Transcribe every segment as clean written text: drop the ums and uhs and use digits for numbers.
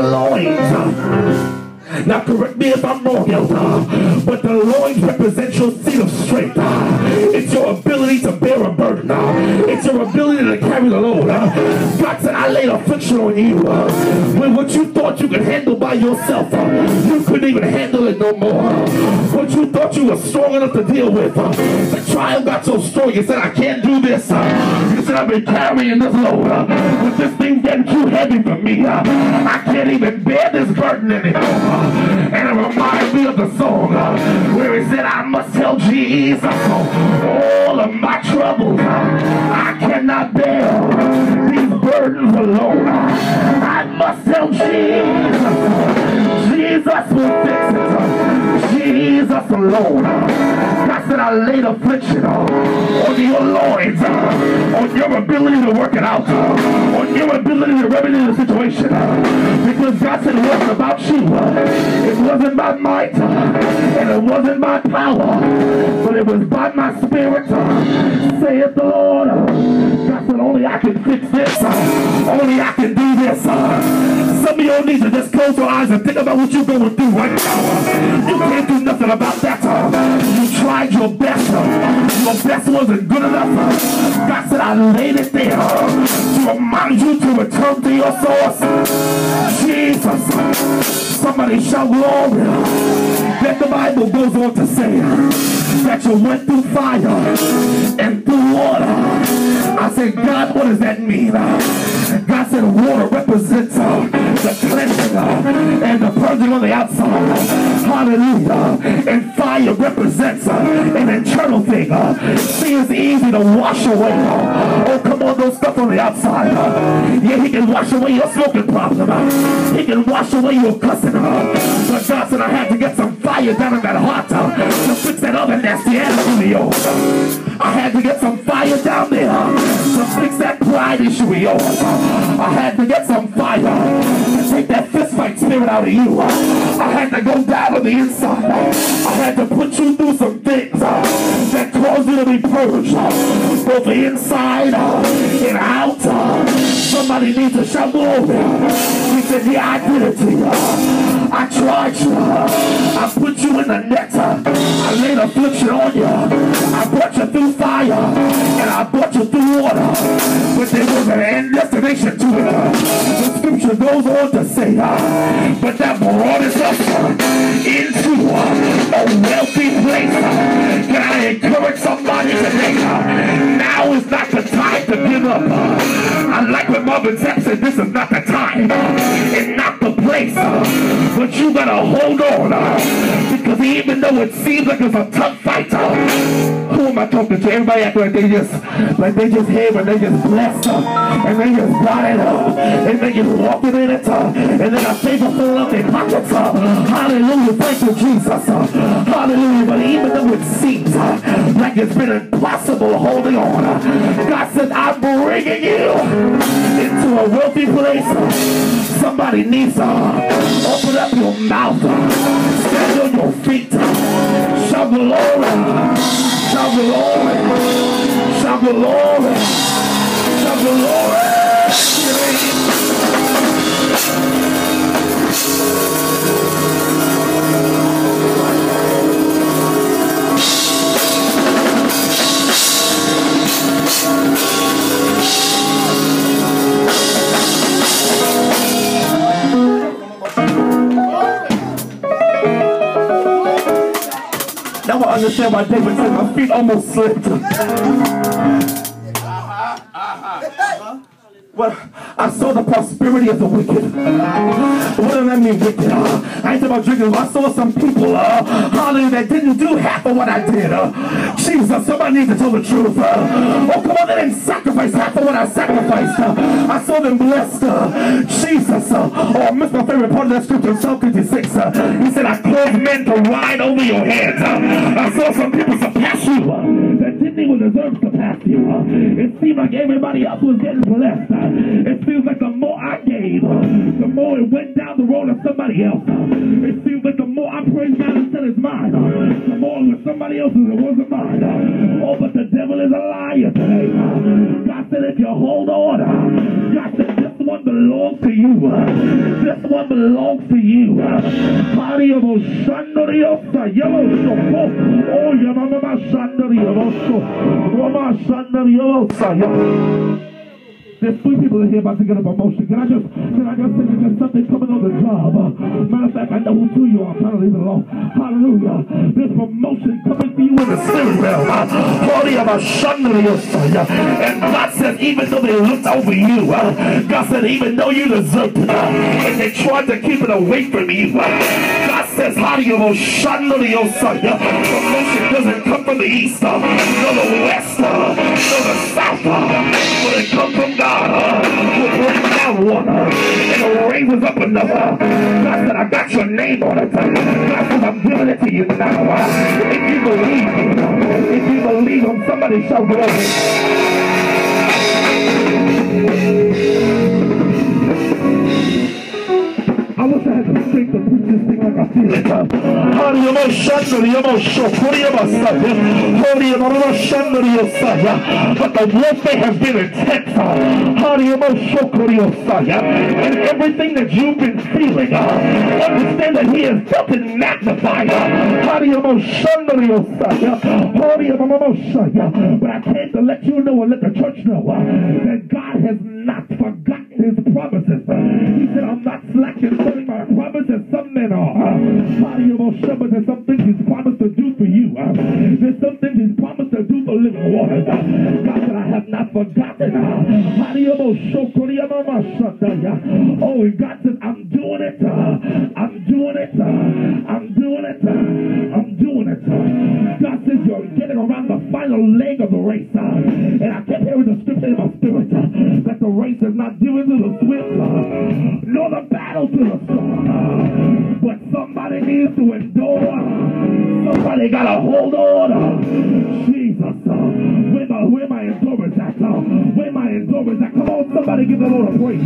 my loins. Now correct me if I'm wrong, Elder, but the loins represent your seat of strength. It's your ability to bear a burden. It's your ability to carry the load. God said, I laid affliction on you. When what you thought you could handle by yourself, you couldn't even handle it no more. What you thought you were strong enough to deal with, the trial got so strong, you said, I can't do this. You said, I've been carrying this load, but this thing's getting too heavy for me. I can't even bear this burden anymore. And it reminds me of the song where he said, I must tell Jesus all of my troubles. I cannot bear these burdens alone. I must tell Jesus. Jesus will fix it. Jesus alone. God said, I laid affliction on your loins, on your ability to work it out, on your ability to remedy the situation. Because God said it wasn't about you. It wasn't by might, and it wasn't by power, but it was by my spirit, saith the Lord. God said, only I can fix this. Only I can do this. Some of y'all need to just close your eyes and think about what you're going through right now. You can't do nothing about that. You tried your best. Your best wasn't good enough. God said, I laid it there to remind you to return to your source. Jesus. Somebody shout glory. Then the Bible goes on to say that you went through fire and through water. I said, God, what does that mean? God said water represents the cleansing and the purging on the outside. Hallelujah. And fire represents an internal thing. See, it's easy to wash away. Oh, come on, those stuff on the outside. Yeah, he can wash away your smoking problem. He can wash away your cussing. But God said, I had to get some fire down in that heart to fix that other nasty attitude of yours. I had to get some fire down there to fix that pride issue of yours. I had to get some fire to take that fist fight spirit out of you. I had to go down on the inside. I had to put you through some things that caused you to be purged, both the inside and out. Somebody needs to shout glory. He said, yeah, I did it to you. I tried you. I put you in the net. I laid affliction on you. I brought you through fire and I brought you through water. But there was an end destination to it. The scripture goes on to say, but that brought us up into a wealthy place. Can I encourage somebody today? Now is not the time to give up. I like what Marvin Sapp said, this is not the time. It's not the place. But you gotta hold on. Because even though it seems like it's a tough fight, who am I talking to? Everybody act like they just here and they just blessed and they just got it and they just walking in it and then a favor full of their pockets. Hallelujah, thank you, Jesus. Hallelujah. But even though it seems like it's been impossible holding on, God said, I'm bringing you into a wealthy place. Somebody needs to open up your mouth, stand on your feet, shout glory, shout glory, shout glory, shout glory. Now I understand why David said my feet almost slipped. Well, I saw the prosperity of the wicked. What does that mean, wicked? I ain't talking about drinking. I saw some people, hallelujah, that didn't do half of what I did. Jesus, somebody needs to tell the truth. Oh, come on, they didn't sacrifice half of what I sacrificed. I saw them blessed. Jesus. I missed my favorite part of that scripture in Psalm 56. He said, I caused men to ride over your heads. I saw some people surpass you that didn't even deserve to surpass you. It seemed like everybody else was getting blessed. It feels like the more I gave, the more it went down the road of somebody else. It feels like the more I praise God instead it's mine, the more it was somebody else's, it wasn't mine. Oh, but the devil is a liar today. God said if you hold on, God said this one belongs to you. This one belongs to you. Oh, there's 3 people in here about to get a promotion. Can I just say there's something coming on the job? Matter of fact, I know who 2 you are. I'm trying to leave it alone. Hallelujah. There's promotion coming for you in the spirit realm. And God says, even though they looked over you, God said, even though you deserved it, and they tried to keep it away from you, God says, promotion doesn't come from the east, nor the west, nor the south, but it comes from God. Will bring down water and it raises up another. God said, I got your name on it. God said, I'm giving it to you now. If you believe him, somebody shout glory. I wish I had the strength to preach this thing like I feel it. But the warfare has been intense. And everything that you've been feeling, understand that he has built and magnified. But I came to let you know and let the church know that God has not forgotten his promises. He said, I'm not slacking my promises. Some men are. But there's some things he's promised to do for you. There's some things he's promised to do for living waters. God said, I have not forgotten. Oh, and God says, I'm doing it. I'm doing it. I'm doing it. I'm doing it. God says, you're getting around the final leg of the race. And I kept hearing the scripture in my spirit that the race is not given to the swift, nor the battle to the strong. But somebody needs to endure. Somebody got to hold on. Jesus. Where my endurance at? Where my endurance at? Come on, somebody give the Lord a praise.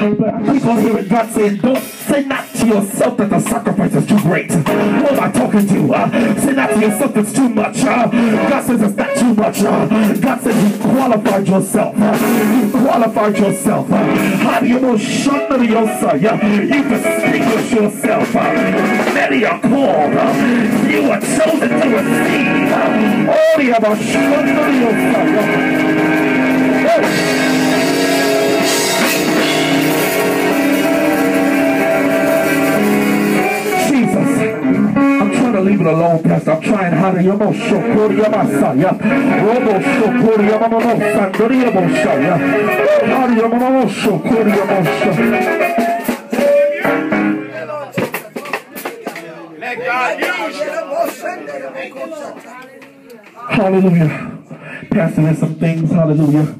But I keep on hearing God saying, don't say not to yourself that the sacrifice is too great. Who am I talking to? Say not to yourself it's too much. God says it's not too much. God says you qualified yourself. You qualified yourself. How do you know? You distinguish yourself. Many are called. You are chosen to receive. All you have a I'm trying to leave it alone, Pastor. I'm trying how to Robo Shokoria Let God use you. Hallelujah. Pastor, there's some things, hallelujah,